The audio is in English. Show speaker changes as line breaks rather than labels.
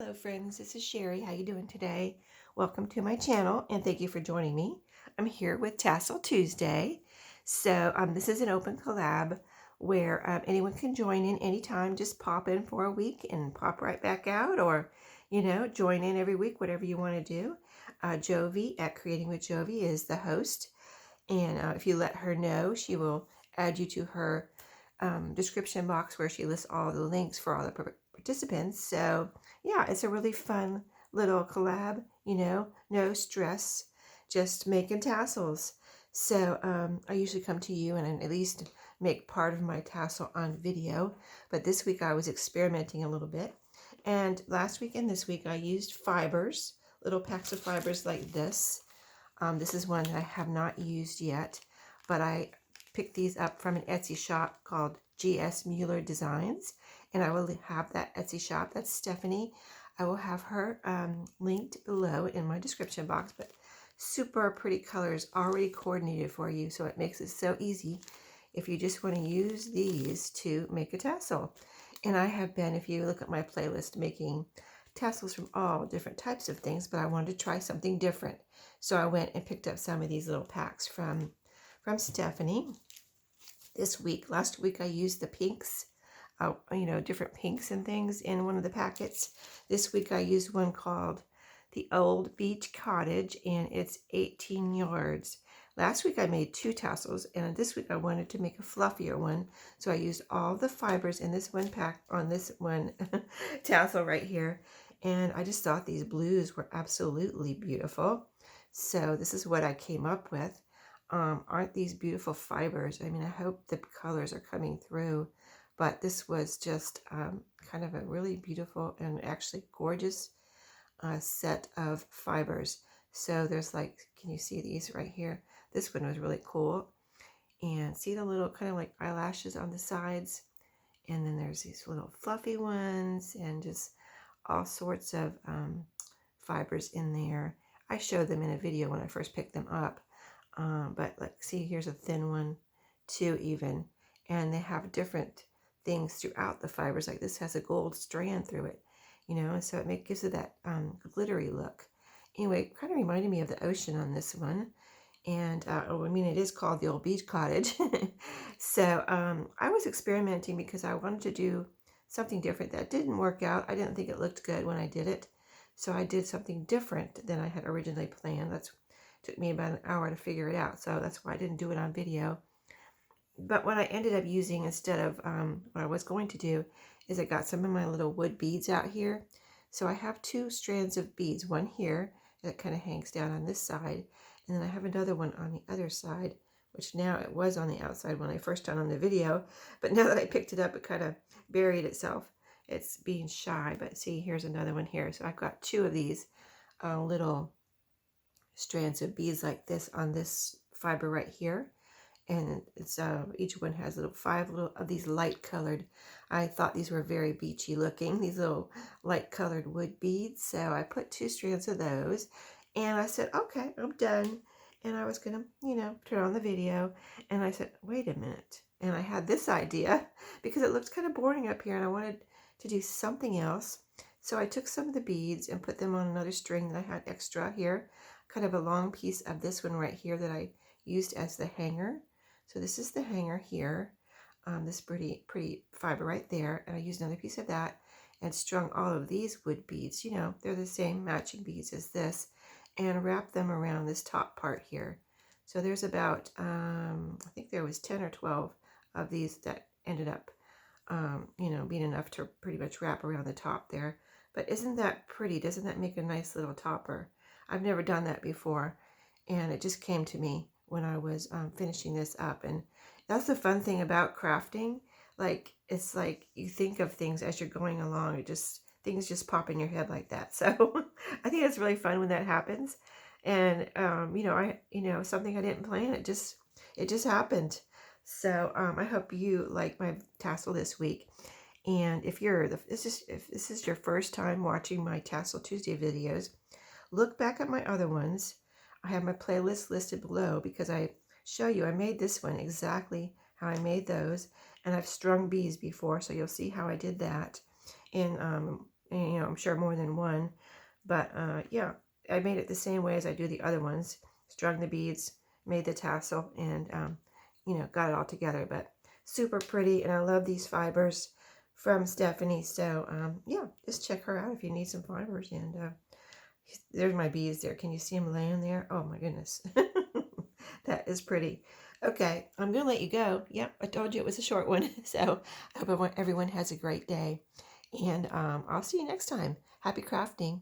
Hello friends, this is Sherry. How you doing today? Welcome to my channel and thank you for joining me. I'm here with Tassel Tuesday. So this is an open collab where anyone can join in anytime. Just pop in for a week and pop right back out, or join in every week, whatever you want to do. Jovi at Creating with Jovi is the host, and if you let her know, she will add you to her description box where she lists all the links for all the participants. So yeah, it's a really fun little collab, no stress, just making tassels. So I usually come to you and at least make part of my tassel on video, but this week I was experimenting a little bit. And last week and this week I used fibers, little packs of fibers like this. This is one that I have not used yet, but I picked these up from an Etsy shop called GS Mueller Designs, and I will have that Etsy shop. That's Stephanie. I will have her linked below in my description box, but super pretty colors already coordinated for you, so it makes it so easy if you just want to use these to make a tassel. And I have been, if you look at my playlist, making tassels from all different types of things, but I wanted to try something different. So I went and picked up some of these little packs from Stephanie this week. Last week I used the pinks, different pinks and things in one of the packets. This week I used one called the Old Beach Cottage, and it's 18 yards. Last week I made 2 tassels, and this week I wanted to make a fluffier one. So I used all the fibers in this one pack on this one tassel right here. And I just thought these blues were absolutely beautiful. So this is what I came up with. Aren't these beautiful fibers? I mean, I hope the colors are coming through, but this was just kind of a really beautiful and actually gorgeous set of fibers. So there's like, can you see these right here? This one was really cool. And see the little kind of like eyelashes on the sides? And then there's these little fluffy ones and just all sorts of fibers in there. I showed them in a video when I first picked them up. But like, see, here's a thin one too even. And they have different things throughout the fibers. Like this has a gold strand through it, and so it gives it that glittery look. Anyway, kind of reminded me of the ocean on this one. And it is called the Old Beach Cottage. So I was experimenting because I wanted to do something different. That didn't work out. I didn't think it looked good when I did it. So I did something different than I had originally planned. That took me about an hour to figure it out. So that's why I didn't do it on video. But what I ended up using instead of what I was going to do is I got some of my little wood beads out here. So I have 2 strands of beads, one here that kind of hangs down on this side, and then I have another one on the other side, which now it was on the outside when I first done on the video, but now that I picked it up, it kind of buried itself. It's being shy, but see, here's another one here. So I've got 2 of these little strands of beads like this on this fiber right here. And it's each one has 5 little of these light colored. I thought these were very beachy looking, these little light colored wood beads. So I put 2 strands of those, and I said, okay, I'm done. And I was gonna, turn on the video, and I said, wait a minute. And I had this idea because it looked kind of boring up here, and I wanted to do something else. So I took some of the beads and put them on another string that I had extra here, kind of a long piece of this one right here that I used as the hanger. So this is the hanger here, this pretty fiber right there, and I used another piece of that and strung all of these wood beads, they're the same matching beads as this, and wrapped them around this top part here. So there's about, I think there was 10 or 12 of these that ended up, being enough to pretty much wrap around the top there. But isn't that pretty? Doesn't that make a nice little topper? I've never done that before, and it just came to me when I was finishing this up. And that's the fun thing about crafting. Like, it's like you think of things as you're going along. Things just pop in your head like that. So I think it's really fun when that happens. And something I didn't plan, it just happened. So I hope you like my tassel this week. And if this is your first time watching my Tassel Tuesday videos, look back at my other ones. I have my playlist listed below because I show you I made this one exactly how I made those, and I've strung bees before, so you'll see how I did that in and I'm sure more than one. But yeah, I made it the same way as I do the other ones. Strung the beads, made the tassel, and got it all together. But super pretty, and I love these fibers from Stephanie. So yeah, just check her out if you need some fibers. And there's my beads there. Can you see them laying there? Oh my goodness. That is pretty. Okay, I'm going to let you go. Yep, I told you it was a short one. So I hope everyone has a great day. And I'll see you next time. Happy crafting.